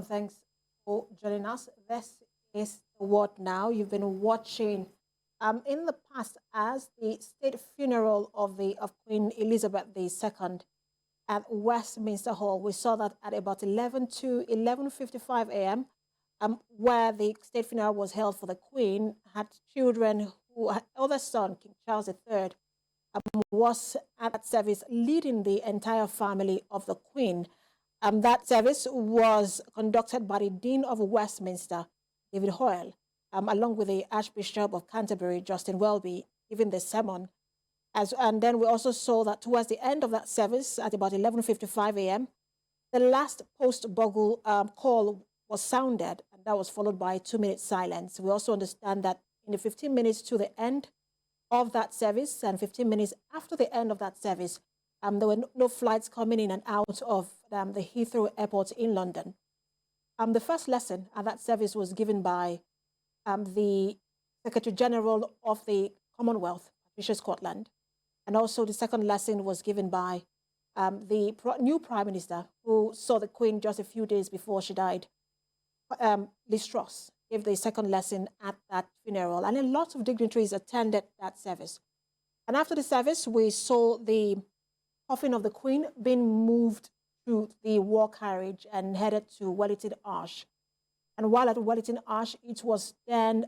Thanks for joining us. This is the Word Now. You've been watching in the past as the state funeral of Queen Elizabeth II at Westminster Hall. We saw that at about 11 to 11:55 a.m., where the state funeral was held for the Queen, had children who her eldest son, King Charles III, was at that service leading the entire family of the Queen. That service was conducted by the Dean of Westminster, David Hoyle, along with the Archbishop of Canterbury, Justin Welby, giving the sermon. And then we also saw that towards the end of that service, at about 11:55 a.m., the last post-bugle call was sounded, and that was followed by a 2-minute silence. We also understand that in the 15 minutes to the end of that service and 15 minutes after the end of that service, there were no flights coming in and out of the Heathrow Airport in London. The first lesson at that service was given by the Secretary General of the Commonwealth, Patricia Scotland. And also the second lesson was given by the new Prime Minister, who saw the Queen just a few days before she died. Liz Truss gave the second lesson at that funeral. And a lot of dignitaries attended that service. And after the service, we saw the coffin of the Queen being moved to the war carriage and headed to Wellington Arch. And while at Wellington Arch, it was then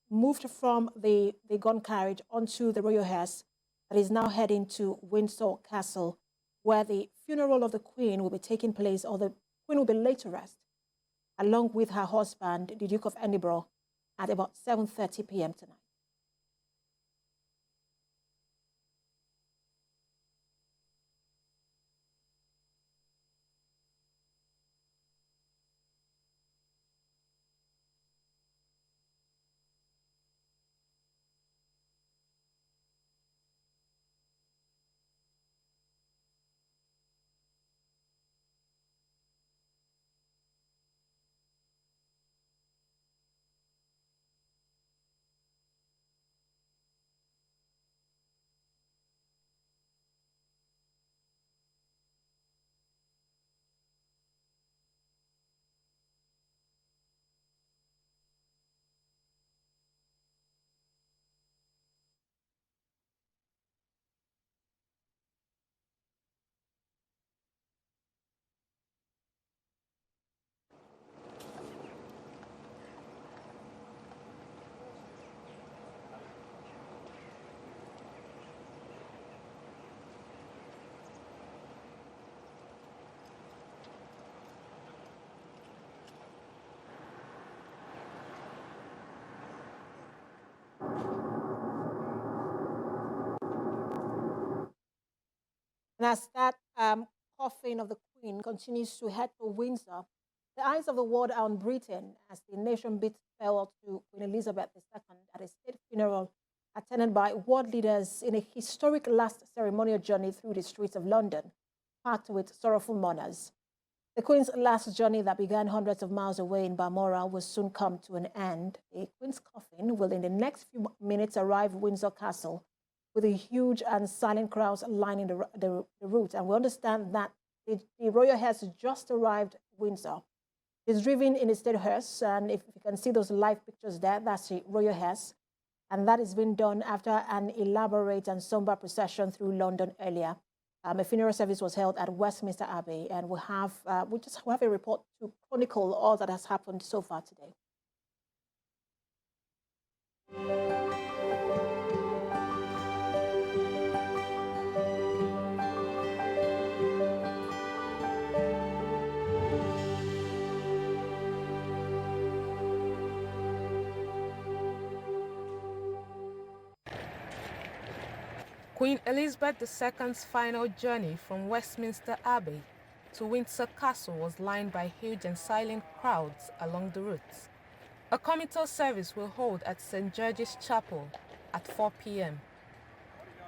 moved from the gun carriage onto the royal hearse that is now heading to Windsor Castle, where the funeral of the Queen will be taking place, or the Queen will be laid to rest, along with her husband, the Duke of Edinburgh, at about 7:30 p.m. tonight. And as that coffin of the Queen continues to head to Windsor, the eyes of the world are on Britain as the nation bids farewell to Queen Elizabeth II at a state funeral attended by world leaders in a historic last ceremonial journey through the streets of London, packed with sorrowful mourners. The Queen's last journey that began hundreds of miles away in Balmoral will soon come to an end. The Queen's coffin will in the next few minutes arrive Windsor Castle, with a huge and silent crowds lining the route. And we understand that the royal hearse just arrived Windsor. It's driven in a state hearse, and if you can see those live pictures there, that's the royal hearse. And that has been done after an elaborate and somber procession through London earlier. A funeral service was held at Westminster Abbey, and we have a report to chronicle all that has happened so far today. Queen Elizabeth II's final journey from Westminster Abbey to Windsor Castle was lined by huge and silent crowds along the route. A committal service will hold at St. George's Chapel at 4 p.m.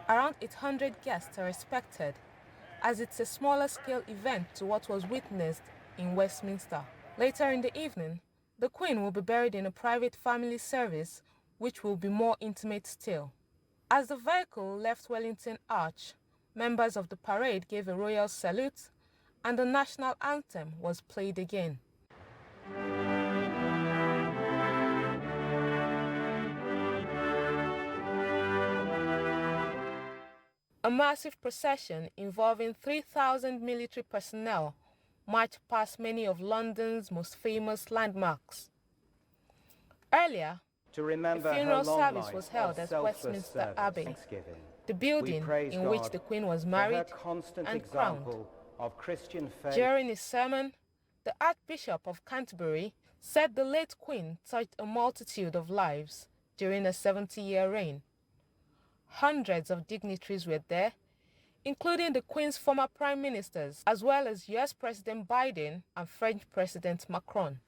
Around 800 guests are expected, as it's a smaller scale event to what was witnessed in Westminster. Later in the evening, the Queen will be buried in a private family service, which will be more intimate still. As the vehicle left Wellington Arch, members of the parade gave a royal salute and the national anthem was played again. A massive procession involving 3,000 military personnel marched past many of London's most famous landmarks. Earlier, a funeral service was held at Westminster Abbey, the building in which the Queen was married and crowned. During his sermon, the Archbishop of Canterbury said the late Queen touched a multitude of lives during a 70-year reign. Hundreds of dignitaries were there, including the Queen's former prime ministers, as well as US President Biden and French President Macron.